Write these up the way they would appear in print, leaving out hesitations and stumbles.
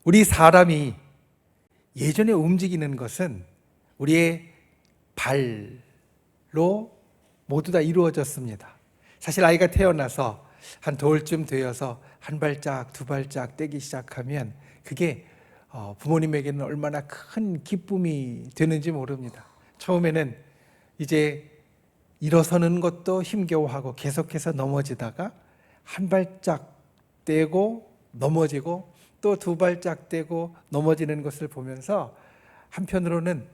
우리 사람이 예전에 움직이는 것은 우리의 발로 모두 다 이루어졌습니다. 사실 아이가 태어나서 한 돌쯤 되어서 한 발짝, 두 발짝 떼기 시작하면 그게 부모님에게는 얼마나 큰 기쁨이 되는지 모릅니다. 처음에는 이제 일어서는 것도 힘겨워하고 계속해서 넘어지다가 한 발짝 떼고 넘어지고 또 두 발짝 떼고 넘어지는 것을 보면서 한편으로는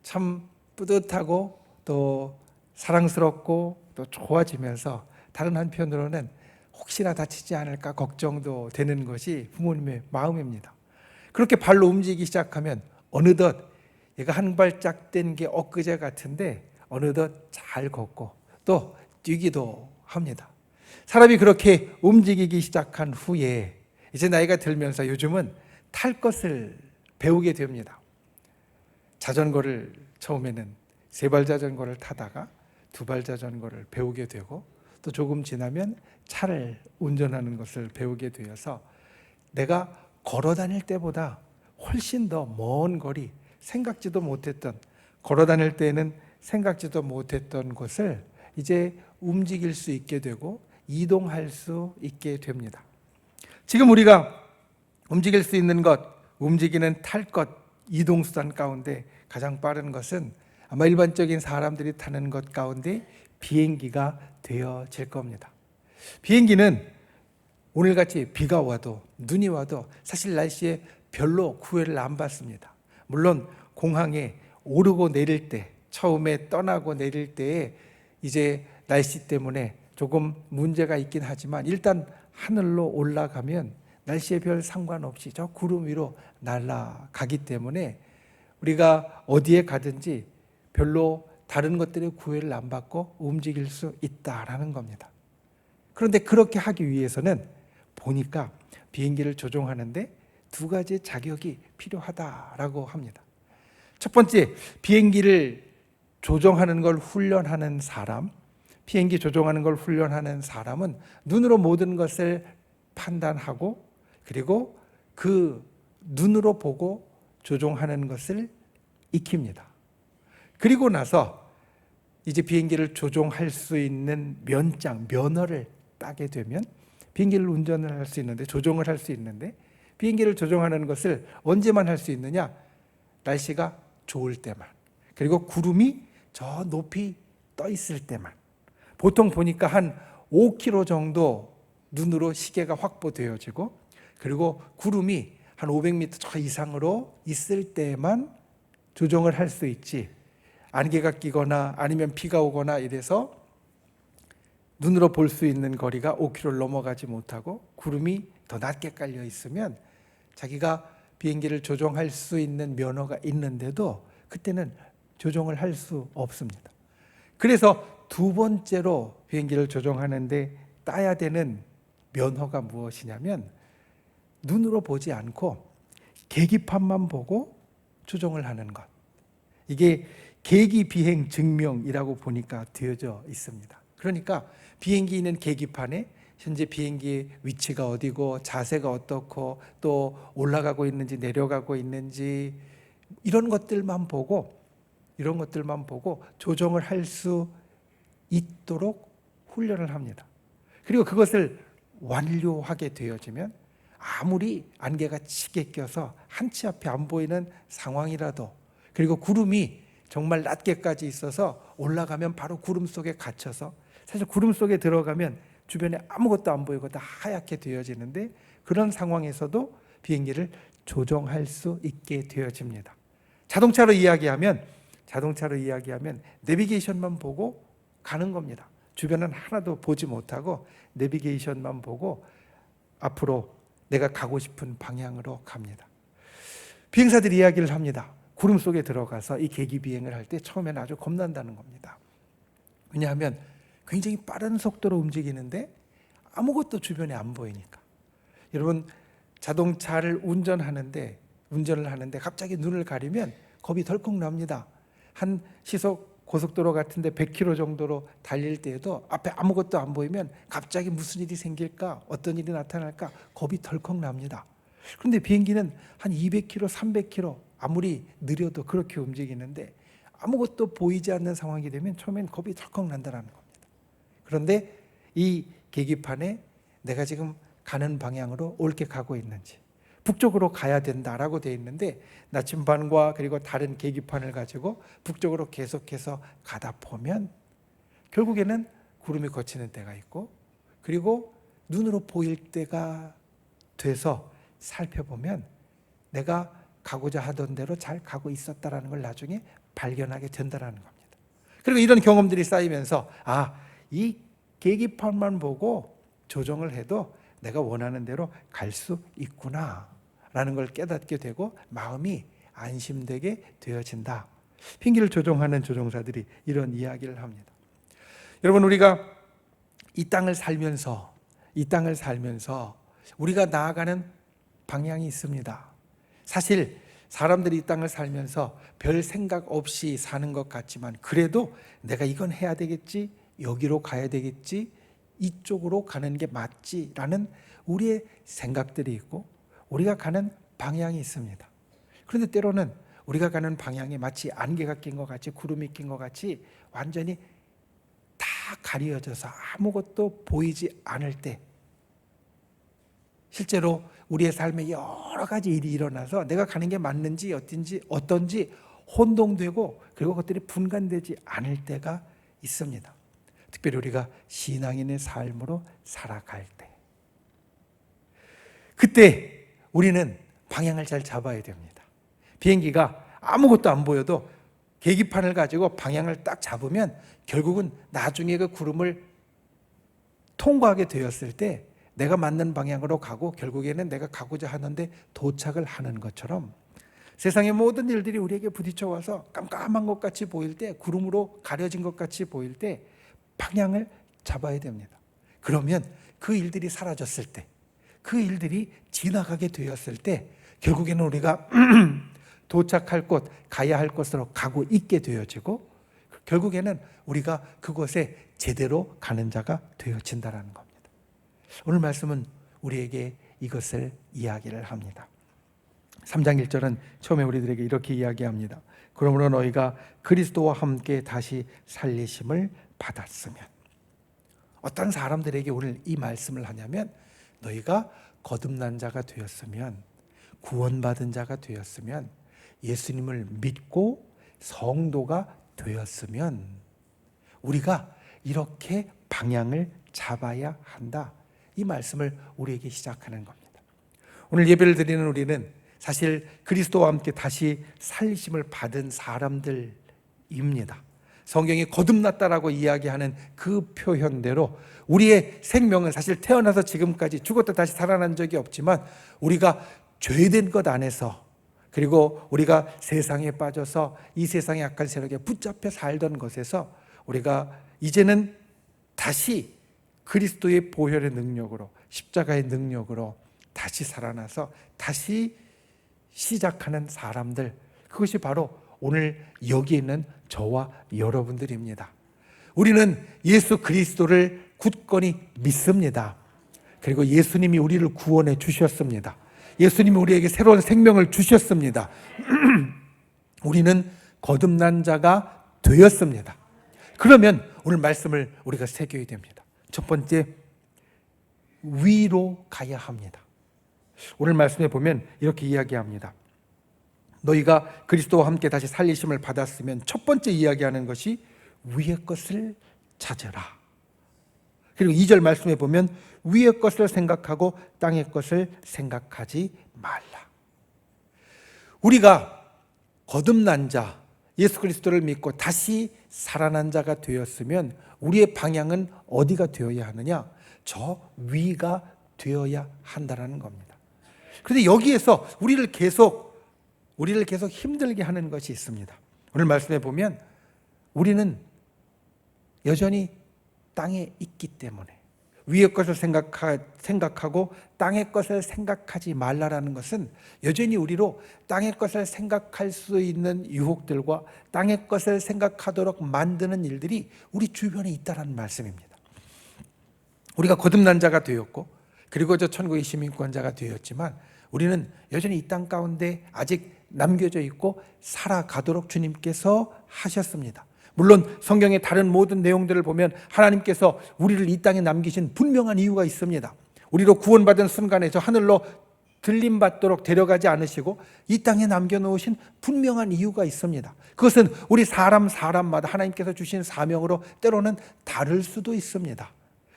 참 뿌듯하고 또 사랑스럽고 또 좋아지면서 다른 한편으로는 혹시나 다치지 않을까 걱정도 되는 것이 부모님의 마음입니다. 그렇게 발로 움직이기 시작하면 어느덧 얘가 한 발짝 뗀 게 엊그제 같은데 어느덧 잘 걷고 또 뛰기도 합니다. 사람이 그렇게 움직이기 시작한 후에 이제 나이가 들면서 요즘은 탈 것을 배우게 됩니다. 자전거를 처음에는 세발 자전거를 타다가 두발 자전거를 배우게 되고 또 조금 지나면 차를 운전하는 것을 배우게 되어서 내가 걸어 다닐 때보다 훨씬 더 먼 거리, 생각지도 못했던, 걸어 다닐 때는 생각지도 못했던 곳을 이제 움직일 수 있게 되고 이동할 수 있게 됩니다. 지금 우리가 움직일 수 있는 것, 움직이는 탈 것, 이동수단 가운데 가장 빠른 것은 아마 일반적인 사람들이 타는 것 가운데 비행기가 되어질 겁니다. 비행기는 오늘같이 비가 와도 눈이 와도 사실 날씨에 별로 구애를 안 받습니다. 물론 공항에 오르고 내릴 때, 처음에 떠나고 내릴 때에 이제 날씨 때문에 조금 문제가 있긴 하지만 일단 하늘로 올라가면 날씨에 별 상관없이 저 구름 위로 날아가기 때문에 우리가 어디에 가든지 별로 다른 것들의 구애를 안 받고 움직일 수 있다라는 겁니다. 그런데 그렇게 하기 위해서는 보니까 비행기를 조종하는데 두 가지 자격이 필요하다라고 합니다. 첫 번째, 비행기를 조종하는 걸 훈련하는 사람, 비행기 조종하는 걸 훈련하는 사람은 눈으로 모든 것을 판단하고 그리고 그 눈으로 보고 조종하는 것을 익힙니다. 그리고 나서 이제 비행기를 조종할 수 있는 면장, 면허를 따게 되면 비행기를 운전을 할 수 있는데, 조종을 할 수 있는데, 비행기를 조종하는 것을 언제만 할 수 있느냐? 날씨가 좋을 때만, 그리고 구름이 저 높이 떠 있을 때만. 보통 보니까 한 5km 정도 눈으로 시계가 확보되어지고 그리고 구름이 한 500m 저 이상으로 있을 때만 조종을 할 수 있지, 안개가 끼거나 아니면 비가 오거나 이래서 눈으로 볼 수 있는 거리가 5km를 넘어가지 못하고 구름이 더 낮게 깔려 있으면 자기가 비행기를 조종할 수 있는 면허가 있는데도 그때는 조종을 할 수 없습니다. 그래서 두 번째로 비행기를 조종하는데 따야 되는 면허가 무엇이냐면 눈으로 보지 않고 계기판만 보고 조종을 하는 것. 이게 계기 비행 증명이라고 보니까 되어져 있습니다. 그러니까 비행기 있는 계기판에 현재 비행기의 위치가 어디고 자세가 어떻고 또 올라가고 있는지 내려가고 있는지 이런 것들만 보고 조정을 할 수 있도록 훈련을 합니다. 그리고 그것을 완료하게 되어지면 아무리 안개가 치게 껴서 한치 앞에 안 보이는 상황이라도, 그리고 구름이 정말 낮게까지 있어서 올라가면 바로 구름 속에 갇혀서, 사실 구름 속에 들어가면 주변에 아무것도 안 보이고 다 하얗게 되어지는데 그런 상황에서도 비행기를 조종할 수 있게 되어집니다. 자동차로 이야기하면 내비게이션만 보고 가는 겁니다. 주변은 하나도 보지 못하고 내비게이션만 보고 앞으로 내가 가고 싶은 방향으로 갑니다. 비행사들이 이야기를 합니다. 구름 속에 들어가서 이 계기 비행을 할 때 처음에는 아주 겁난다는 겁니다. 왜냐하면 굉장히 빠른 속도로 움직이는데 아무것도 주변에 안 보이니까. 여러분, 자동차를 운전을 하는데 갑자기 눈을 가리면 겁이 덜컥 납니다. 한 시속 고속도로 같은데 100km 정도로 달릴 때에도 앞에 아무것도 안 보이면 갑자기 무슨 일이 생길까, 어떤 일이 나타날까 겁이 덜컥 납니다. 그런데 비행기는 한 200km, 300km 아무리 느려도 그렇게 움직이는데 아무것도 보이지 않는 상황이 되면 처음엔 겁이 덜컥 난다는 겁니다. 그런데 이 계기판에 내가 지금 가는 방향으로 옳게 가고 있는지, 북쪽으로 가야 된다라고 되어 있는데 나침반과 그리고 다른 계기판을 가지고 북쪽으로 계속해서 가다 보면 결국에는 구름이 걷히는 때가 있고, 그리고 눈으로 보일 때가 돼서 살펴보면 내가 가고자 하던 대로 잘 가고 있었다라는 걸 나중에 발견하게 된다라는 겁니다. 그리고 이런 경험들이 쌓이면서 이 계기판만 보고 조정을 해도 내가 원하는 대로 갈 수 있구나 라는 걸 깨닫게 되고 마음이 안심되게 되어진다. 비행기를 조종하는 조종사들이 이런 이야기를 합니다. 여러분, 우리가 이 땅을 살면서 우리가 나아가는 방향이 있습니다. 사실 사람들이 이 땅을 살면서 별 생각 없이 사는 것 같지만 그래도 내가 이건 해야 되겠지, 여기로 가야 되겠지, 이쪽으로 가는 게 맞지라는 우리의 생각들이 있고 우리가 가는 방향이 있습니다. 그런데 때로는 우리가 가는 방향이 마치 안개가 낀 것 같이, 구름이 낀 것 같이 완전히 다 가려져서 아무것도 보이지 않을 때, 실제로 우리의 삶에 여러 가지 일이 일어나서 내가 가는 게 맞는지 어떤지 혼동되고 그리고 그것들이 분간되지 않을 때가 있습니다. 특별히 우리가 신앙인의 삶으로 살아갈 때, 그때 우리는 방향을 잘 잡아야 됩니다. 비행기가 아무것도 안 보여도 계기판을 가지고 방향을 딱 잡으면 결국은 나중에 그 구름을 통과하게 되었을 때 내가 맞는 방향으로 가고 결국에는 내가 가고자 하는데 도착을 하는 것처럼 세상의 모든 일들이 우리에게 부딪혀 와서 깜깜한 것 같이 보일 때, 구름으로 가려진 것 같이 보일 때 방향을 잡아야 됩니다. 그러면 그 일들이 사라졌을 때, 그 일들이 지나가게 되었을 때 결국에는 우리가 도착할 곳, 가야 할 곳으로 가고 있게 되어지고 결국에는 우리가 그곳에 제대로 가는 자가 되어진다는 겁니다. 오늘 말씀은 우리에게 이것을 이야기를 합니다. 3장 1절은 처음에 우리들에게 이렇게 이야기합니다. 그러므로 너희가 그리스도와 함께 다시 살리심을 받았으면, 어떤 사람들에게 오늘 이 말씀을 하냐면 너희가 거듭난 자가 되었으면, 구원받은 자가 되었으면, 예수님을 믿고 성도가 되었으면 우리가 이렇게 방향을 잡아야 한다. 이 말씀을 우리에게 시작하는 겁니다. 오늘 예배를 드리는 우리는 사실 그리스도와 함께 다시 살리심을 받은 사람들입니다. 성경이 거듭났다라고 이야기하는 그 표현대로 우리의 생명은 사실 태어나서 지금까지 죽었다 다시 살아난 적이 없지만 우리가 죄된 것 안에서, 그리고 우리가 세상에 빠져서 이 세상의 악한 세력에 붙잡혀 살던 것에서 우리가 이제는 다시 그리스도의 보혈의 능력으로, 십자가의 능력으로 다시 살아나서 다시 시작하는 사람들, 그것이 바로 오늘 여기 있는 저와 여러분들입니다. 우리는 예수 그리스도를 굳건히 믿습니다. 그리고 예수님이 우리를 구원해 주셨습니다. 예수님이 우리에게 새로운 생명을 주셨습니다. 우리는 거듭난 자가 되었습니다. 그러면 오늘 말씀을 우리가 새겨야 됩니다. 첫 번째, 위로 가야 합니다. 오늘 말씀에 보면 이렇게 이야기합니다. 너희가 그리스도와 함께 다시 살리심을 받았으면, 첫 번째 이야기하는 것이 위의 것을 찾으라. 그리고 2절 말씀에 보면 위의 것을 생각하고 땅의 것을 생각하지 말라. 우리가 거듭난 자, 예수 그리스도를 믿고 다시 살아난 자가 되었으면 우리의 방향은 어디가 되어야 하느냐? 저 위가 되어야 한다는 겁니다. 그런데 여기에서 우리를 계속 힘들게 하는 것이 있습니다. 오늘 말씀에 보면 우리는 여전히 땅에 있기 때문에 위의 것을 생각하고 땅의 것을 생각하지 말라라는 것은 여전히 우리로 땅의 것을 생각할 수 있는 유혹들과 땅의 것을 생각하도록 만드는 일들이 우리 주변에 있다는 말씀입니다. 우리가 거듭난 자가 되었고 그리고 저 천국의 시민권자가 되었지만 우리는 여전히 이 땅 가운데 아직 남겨져 있고 살아가도록 주님께서 하셨습니다. 물론 성경의 다른 모든 내용들을 보면 하나님께서 우리를 이 땅에 남기신 분명한 이유가 있습니다. 우리로 구원받은 순간에 저 하늘로 들림받도록 데려가지 않으시고 이 땅에 남겨놓으신 분명한 이유가 있습니다. 그것은 우리 사람마다 하나님께서 주신 사명으로 때로는 다를 수도 있습니다.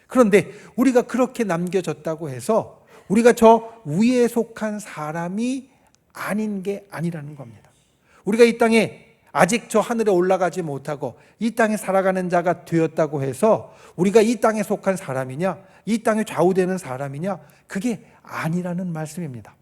그런데 우리가 그렇게 남겨졌다고 해서 우리가 저 위에 속한 사람이 아닌 게 아니라는 겁니다. 우리가 이 땅에 아직 저 하늘에 올라가지 못하고 이 땅에 살아가는 자가 되었다고 해서 우리가 이 땅에 속한 사람이냐, 이 땅에 좌우되는 사람이냐, 그게 아니라는 말씀입니다.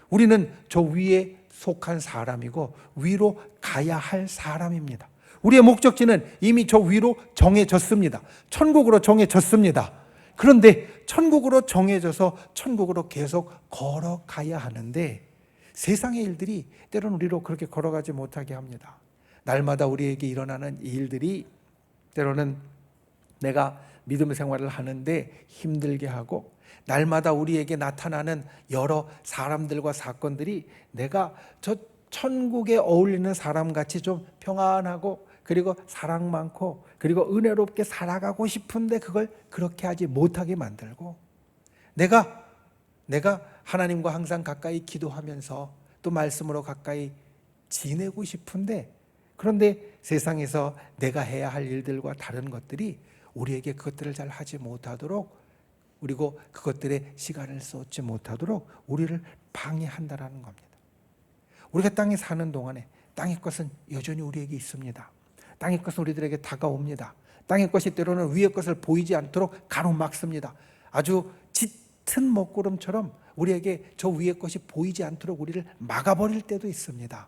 우리는 저 위에 속한 사람이고 위로 가야 할 사람입니다. 우리의 목적지는 이미 저 위로 정해졌습니다. 천국으로 정해졌습니다. 그런데 천국으로 정해져서 천국으로 계속 걸어가야 하는데 세상의 일들이 때로는 우리로 그렇게 걸어가지 못하게 합니다. 날마다 우리에게 일어나는 이 일들이 때로는 내가 믿음 생활을 하는데 힘들게 하고, 날마다 우리에게 나타나는 여러 사람들과 사건들이 내가 저 천국에 어울리는 사람같이 좀 평안하고 그리고 사랑 많고 그리고 은혜롭게 살아가고 싶은데 그걸 그렇게 하지 못하게 만들고, 내가 하나님과 항상 가까이 기도하면서 또 말씀으로 가까이 지내고 싶은데, 그런데 세상에서 내가 해야 할 일들과 다른 것들이 우리에게 그것들을 잘 하지 못하도록, 그리고 그것들에 시간을 쏟지 못하도록 우리를 방해한다라는 겁니다. 우리가 땅에 사는 동안에 땅의 것은 여전히 우리에게 있습니다. 땅의 것은 우리들에게 다가옵니다. 땅의 것이 때로는 위의 것을 보이지 않도록 가로막습니다. 아주 짙은 먹구름처럼 우리에게 저 위의 것이 보이지 않도록 우리를 막아버릴 때도 있습니다.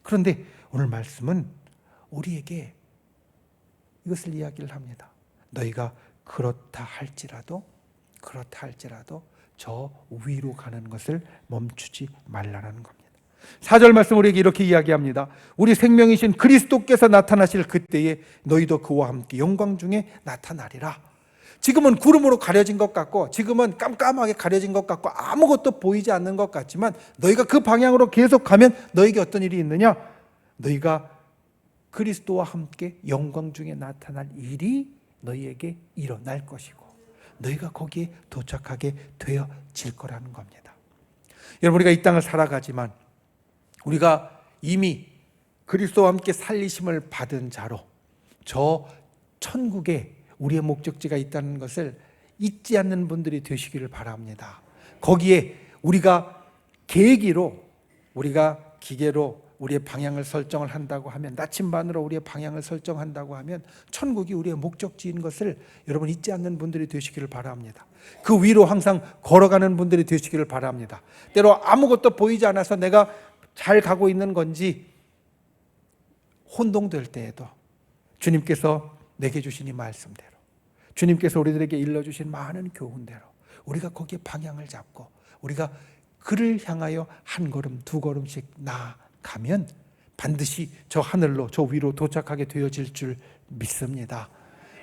그런데 오늘 말씀은 우리에게 이것을 이야기를 합니다. 너희가 그렇다 할지라도 저 위로 가는 것을 멈추지 말라는 겁니다. 4절 말씀 우리에게 이렇게 이야기합니다. 우리 생명이신 그리스도께서 나타나실 그때에 너희도 그와 함께 영광 중에 나타나리라. 지금은 구름으로 가려진 것 같고, 지금은 깜깜하게 가려진 것 같고, 아무것도 보이지 않는 것 같지만, 너희가 그 방향으로 계속 가면 너에게 어떤 일이 있느냐? 너희가 그리스도와 함께 영광 중에 나타날 일이 너희에게 일어날 것이고, 너희가 거기에 도착하게 되어질 거라는 겁니다. 여러분, 우리가 이 땅을 살아가지만 우리가 이미 그리스도와 함께 살리심을 받은 자로 저 천국에 우리의 목적지가 있다는 것을 잊지 않는 분들이 되시기를 바랍니다. 거기에 우리가 계기로, 우리가 기계로 우리의 방향을 설정을 한다고 하면, 나침반으로 우리의 방향을 설정한다고 하면 천국이 우리의 목적지인 것을 여러분 잊지 않는 분들이 되시기를 바랍니다. 그 위로 항상 걸어가는 분들이 되시기를 바랍니다. 때로 아무것도 보이지 않아서 내가 잘 가고 있는 건지 혼동될 때에도 주님께서 내게 주신 이 말씀대로, 주님께서 우리들에게 일러주신 많은 교훈대로 우리가 거기에 방향을 잡고 우리가 그를 향하여 한 걸음 두 걸음씩 나아가면 반드시 저 하늘로, 저 위로 도착하게 되어질 줄 믿습니다.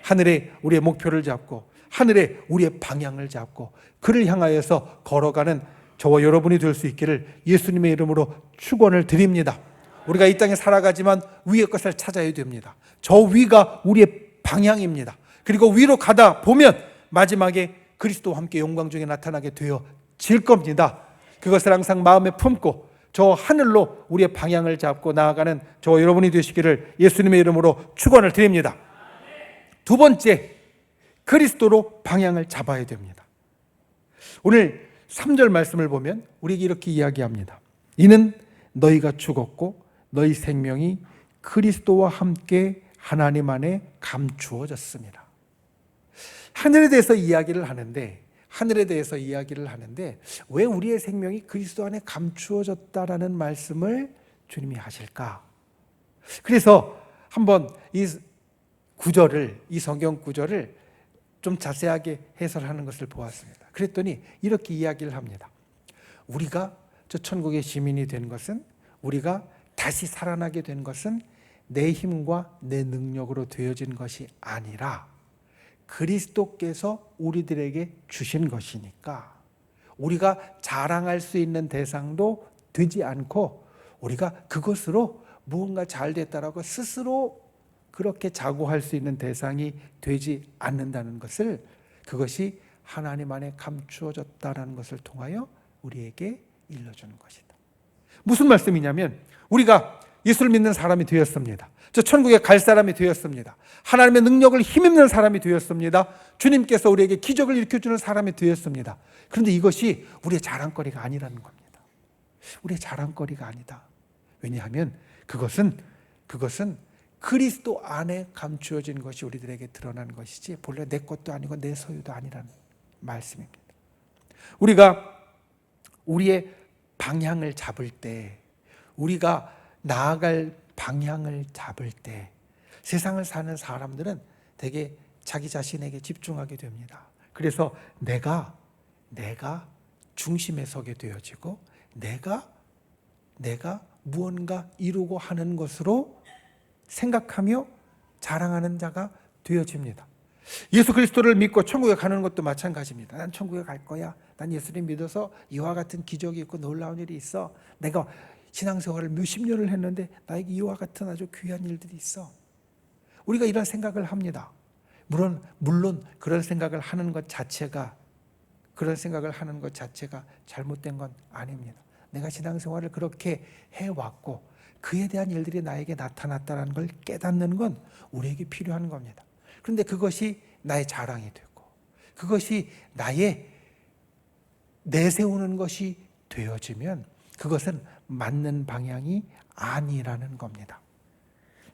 하늘에 우리의 목표를 잡고 하늘에 우리의 방향을 잡고 그를 향하여서 걸어가는 저와 여러분이 될 수 있기를 예수님의 이름으로 축원을 드립니다. 우리가 이 땅에 살아가지만 위의 것을 찾아야 됩니다. 저 위가 우리의 방향입니다. 그리고 위로 가다 보면 마지막에 그리스도와 함께 영광 중에 나타나게 되어질 겁니다. 그것을 항상 마음에 품고 저 하늘로 우리의 방향을 잡고 나아가는 저와 여러분이 되시기를 예수님의 이름으로 축원을 드립니다. 두 번째, 그리스도로 방향을 잡아야 됩니다. 오늘 3절 말씀을 보면 우리에게 이렇게 이야기합니다. 이는 너희가 죽었고 너희 생명이 그리스도와 함께 하나님 안에 감추어졌습니다. 하늘에 대해서 이야기를 하는데 왜 우리의 생명이 그리스도 안에 감추어졌다라는 말씀을 주님이 하실까? 그래서 한번 이 성경 구절을 좀 자세하게 해설하는 것을 보았습니다. 그랬더니 이렇게 이야기를 합니다. 우리가 저 천국의 시민이 된 것은, 우리가 다시 살아나게 된 것은 내 힘과 내 능력으로 되어진 것이 아니라 그리스도께서 우리들에게 주신 것이니까 우리가 자랑할 수 있는 대상도 되지 않고 우리가 그것으로 무언가 잘 됐다라고 스스로 그렇게 자고할 수 있는 대상이 되지 않는다는 것을, 그것이 하나님 안에 감추어졌다는 것을 통하여 우리에게 일러주는 것이다. 무슨 말씀이냐면, 우리가 예수를 믿는 사람이 되었습니다. 저 천국에 갈 사람이 되었습니다. 하나님의 능력을 힘입는 사람이 되었습니다. 주님께서 우리에게 기적을 일으켜주는 사람이 되었습니다. 그런데 이것이 우리의 자랑거리가 아니라는 겁니다. 우리의 자랑거리가 아니다. 왜냐하면 그것은 그리스도 안에 감추어진 것이 우리들에게 드러난 것이지 본래 내 것도 아니고 내 소유도 아니라는 말씀입니다. 우리가 우리의 방향을 잡을 때, 우리가 나아갈 방향을 잡을 때 세상을 사는 사람들은 되게 자기 자신에게 집중하게 됩니다. 그래서 내가 중심에 서게 되어지고 내가 무언가 이루고 하는 것으로 생각하며 자랑하는 자가 되어집니다. 예수 그리스도를 믿고 천국에 가는 것도 마찬가지입니다. 난 천국에 갈 거야. 난 예수님 믿어서 이와 같은 기적이 있고 놀라운 일이 있어. 내가 신앙생활을 몇십 년을 했는데 나에게 이와 같은 아주 귀한 일들이 있어. 우리가 이런 생각을 합니다. 물론 그런 생각을 하는 것 자체가 잘못된 건 아닙니다. 내가 신앙생활을 그렇게 해왔고 그에 대한 일들이 나에게 나타났다는 걸 깨닫는 건 우리에게 필요한 겁니다. 그런데 그것이 나의 자랑이 되고 그것이 나의 내세우는 것이 되어지면 그것은 맞는 방향이 아니라는 겁니다.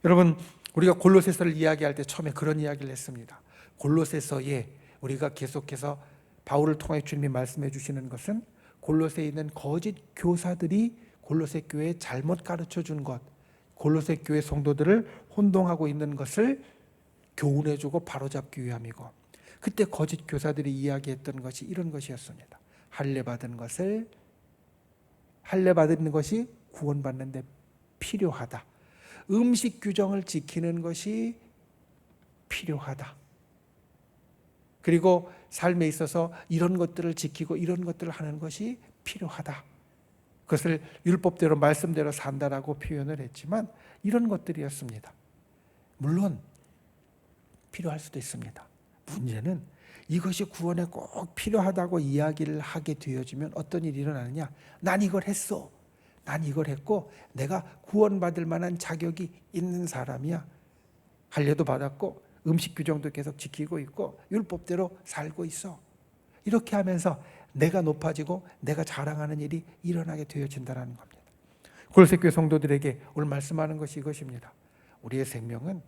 여러분, 우리가 골로새서를 이야기할 때 처음에 그런 이야기를 했습니다. 골로새서에 우리가 계속해서 바울을 통해 주님이 말씀해 주시는 것은 골로새에 있는 거짓 교사들이 골로새 교회에 잘못 가르쳐 준 것, 골로새 교회 성도들을 혼동하고 있는 것을 교훈해 주고 바로잡기 위함이고, 그때 거짓 교사들이 이야기했던 것이 이런 것이었습니다. 할례 받은 것이 구원받는 데 필요하다. 음식 규정을 지키는 것이 필요하다. 그리고 삶에 있어서 이런 것들을 지키고 이런 것들을 하는 것이 필요하다. 그것을 율법대로 말씀대로 산다라고 표현을 했지만 이런 것들이었습니다. 물론 필요할 수도 있습니다. 문제는 이것이 구원에 꼭 필요하다고 이야기를 하게 되어지면 어떤 일이 일어나느냐. 난 이걸 했어. 난 이걸 했고 내가 구원받을 만한 자격이 있는 사람이야. 할례도 받았고 음식 규정도 계속 지키고 있고 율법대로 살고 있어. 이렇게 하면서 내가 높아지고 내가 자랑하는 일이 일어나게 되어진다는 겁니다. 골로새 교회 성도들에게 오늘 말씀하는 것이 이것입니다. 우리의 생명은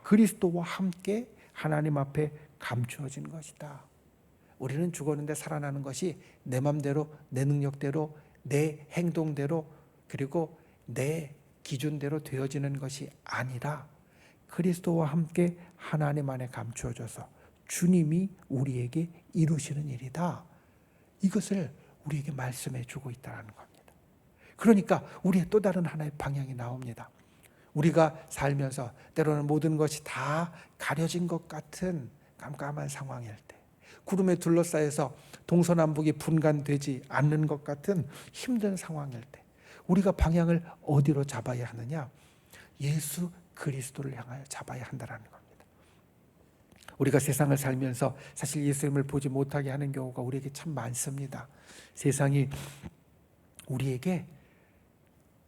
그리스도와 함께 하나님 앞에 감추어진 것이다. 우리는 죽었는데 살아나는 것이 내 맘대로, 내 능력대로, 내 행동대로, 그리고 내 기준대로 되어지는 것이 아니라 그리스도와 함께 하나님 안에 감추어져서 주님이 우리에게 이루시는 일이다. 이것을 우리에게 말씀해 주고 있다는 겁니다. 그러니까 우리의 또 다른 하나의 방향이 나옵니다. 우리가 살면서 때로는 모든 것이 다 가려진 것 같은 깜깜한 상황일 때, 구름에 둘러싸여서 동서남북이 분간되지 않는 것 같은 힘든 상황일 때 우리가 방향을 어디로 잡아야 하느냐? 예수 그리스도를 향하여 잡아야 한다는 겁니다. 우리가 세상을 살면서 사실 예수님을 보지 못하게 하는 경우가 우리에게 참 많습니다. 세상이 우리에게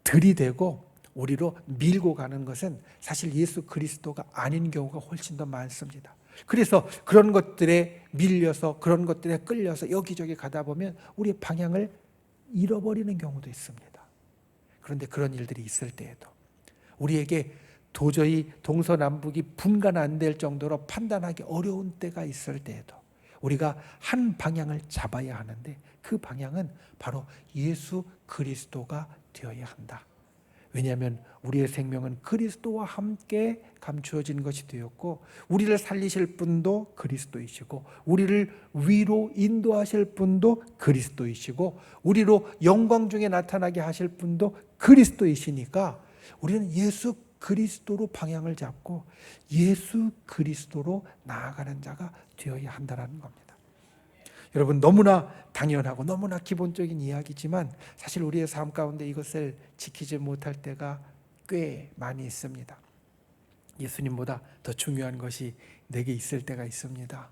들이대고 우리로 밀고 가는 것은 사실 예수 그리스도가 아닌 경우가 훨씬 더 많습니다. 그래서 그런 것들에 밀려서 그런 것들에 끌려서 여기저기 가다 보면 우리의 방향을 잃어버리는 경우도 있습니다. 그런데 그런 일들이 있을 때에도 우리에게 도저히 동서남북이 분간 안 될 정도로 판단하기 어려운 때가 있을 때에도 우리가 한 방향을 잡아야 하는데 그 방향은 바로 예수 그리스도가 되어야 한다. 왜냐하면 우리의 생명은 그리스도와 함께 감추어진 것이 되었고 우리를 살리실 분도 그리스도이시고 우리를 위로 인도하실 분도 그리스도이시고 우리로 영광 중에 나타나게 하실 분도 그리스도이시니까 우리는 예수 그리스도로 방향을 잡고 예수 그리스도로 나아가는 자가 되어야 한다는 겁니다. 여러분, 너무나 당연하고 너무나 기본적인 이야기지만 사실 우리의 삶 가운데 이것을 지키지 못할 때가 꽤 많이 있습니다. 예수님보다 더 중요한 것이 내게 있을 때가 있습니다.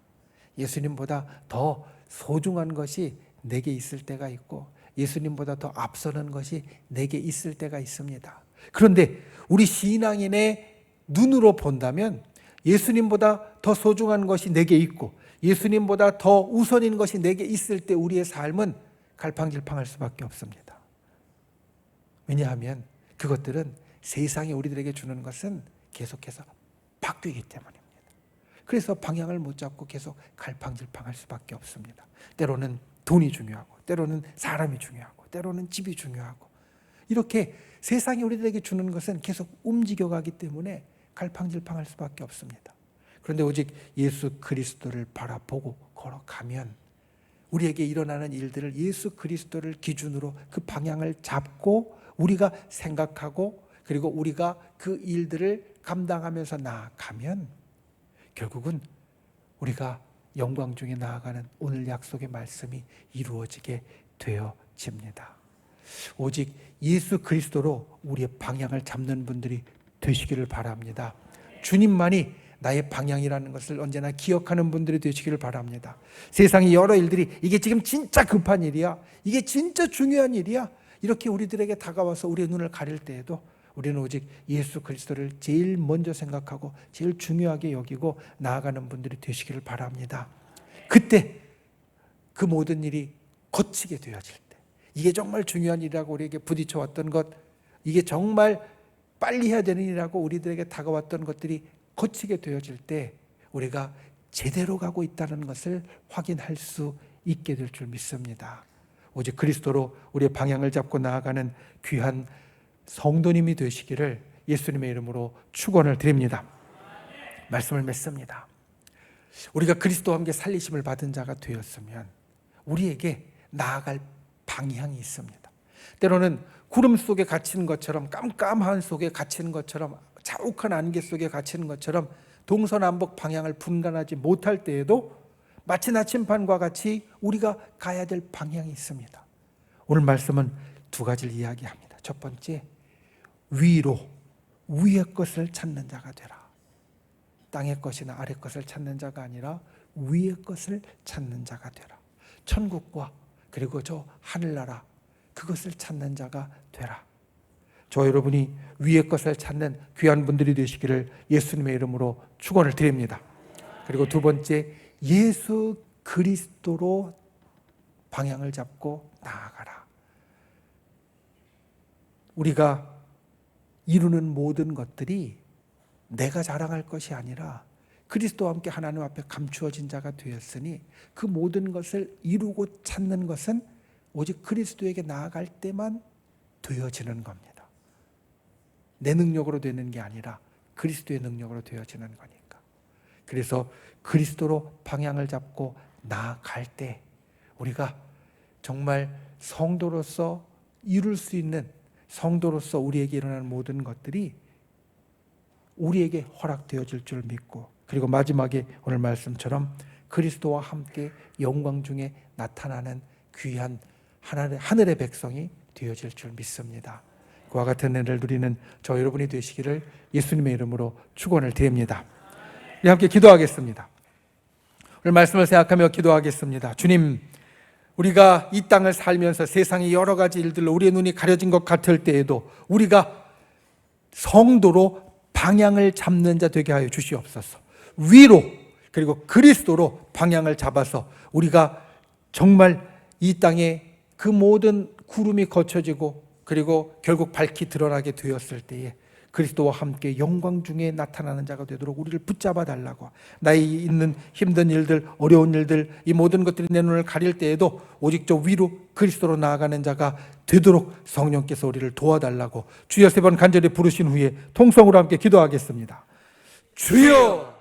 예수님보다 더 소중한 것이 내게 있을 때가 있고 예수님보다 더 앞서는 것이 내게 있을 때가 있습니다. 그런데 우리 신앙인의 눈으로 본다면 예수님보다 더 소중한 것이 내게 있고 예수님보다 더 우선인 것이 내게 있을 때 우리의 삶은 갈팡질팡할 수밖에 없습니다. 왜냐하면 그것들은 세상이 우리들에게 주는 것은 계속해서 바뀌기 때문입니다. 그래서 방향을 못 잡고 계속 갈팡질팡할 수밖에 없습니다. 때로는 돈이 중요하고 때로는 사람이 중요하고 때로는 집이 중요하고 이렇게 세상이 우리들에게 주는 것은 계속 움직여가기 때문에 갈팡질팡할 수밖에 없습니다. 그런데 오직 예수 그리스도를 바라보고 걸어가면 우리에게 일어나는 일들을 예수 그리스도를 기준으로 그 방향을 잡고 우리가 생각하고 그리고 우리가 그 일들을 감당하면서 나아가면 결국은 우리가 영광 중에 나아가는 오늘 약속의 말씀이 이루어지게 되어집니다. 오직 예수 그리스도로 우리의 방향을 잡는 분들이 되시기를 바랍니다. 주님만이 나의 방향이라는 것을 언제나 기억하는 분들이 되시기를 바랍니다. 세상의 여러 일들이 이게 지금 진짜 급한 일이야, 이게 진짜 중요한 일이야, 이렇게 우리들에게 다가와서 우리의 눈을 가릴 때에도 우리는 오직 예수 그리스도를 제일 먼저 생각하고 제일 중요하게 여기고 나아가는 분들이 되시기를 바랍니다. 그때 그 모든 일이 거치게 되어질 때, 이게 정말 중요한 일이라고 우리에게 부딪혀왔던 것, 이게 정말 빨리 해야 되는 일이라고 우리들에게 다가왔던 것들이 거치게 되어질 때 우리가 제대로 가고 있다는 것을 확인할 수 있게 될 줄 믿습니다. 오직 그리스도로 우리의 방향을 잡고 나아가는 귀한 성도님이 되시기를 예수님의 이름으로 축원을 드립니다. 말씀을 맺습니다. 우리가 그리스도와 함께 살리심을 받은 자가 되었으면 우리에게 나아갈 방향이 있습니다. 때로는 구름 속에 갇히는 것처럼, 깜깜한 속에 갇히는 것처럼, 자욱한 안개 속에 갇히는 것처럼 동서남북 방향을 분간하지 못할 때에도 마치 나침반과 같이 우리가 가야 될 방향이 있습니다. 오늘 말씀은 두 가지를 이야기합니다. 첫 번째, 위로, 위의 것을 찾는 자가 되라. 땅의 것이나 아래 것을 찾는 자가 아니라 위의 것을 찾는 자가 되라. 천국과 그리고 저 하늘나라, 그것을 찾는 자가 되라. 저 여러분이 위의 것을 찾는 귀한 분들이 되시기를 예수님의 이름으로 축원을 드립니다. 그리고 두 번째, 예수 그리스도로 방향을 잡고 나아가라. 우리가 이루는 모든 것들이 내가 자랑할 것이 아니라 그리스도와 함께 하나님 앞에 감추어진 자가 되었으니 그 모든 것을 이루고 찾는 것은 오직 그리스도에게 나아갈 때만 되어지는 겁니다. 내 능력으로 되는 게 아니라 그리스도의 능력으로 되어지는 거니까. 그래서 그리스도로 방향을 잡고 나아갈 때 우리가 정말 성도로서 이룰 수 있는, 성도로서 우리에게 일어나는 모든 것들이 우리에게 허락되어질 줄 믿고, 그리고 마지막에 오늘 말씀처럼 그리스도와 함께 영광 중에 나타나는 귀한 하늘의 백성이 되어질 줄 믿습니다. 그와 같은 은혜를 누리는 저 여러분이 되시기를 예수님의 이름으로 축원을 드립니다. 우리 함께 기도하겠습니다. 오늘 말씀을 생각하며 기도하겠습니다. 주님, 우리가 이 땅을 살면서 세상의 여러 가지 일들로 우리의 눈이 가려진 것 같을 때에도 우리가 성도로 방향을 잡는 자 되게 하여 주시옵소서. 위로, 그리고 그리스도로 방향을 잡아서 우리가 정말 이 땅에 그 모든 구름이 거쳐지고 그리고 결국 밝히 드러나게 되었을 때에 그리스도와 함께 영광 중에 나타나는 자가 되도록 우리를 붙잡아 달라고, 나의 있는 힘든 일들, 어려운 일들, 이 모든 것들이 내 눈을 가릴 때에도 오직 저 위로 그리스도로 나아가는 자가 되도록 성령께서 우리를 도와달라고 주여 3번 간절히 부르신 후에 통성으로 함께 기도하겠습니다. 주여!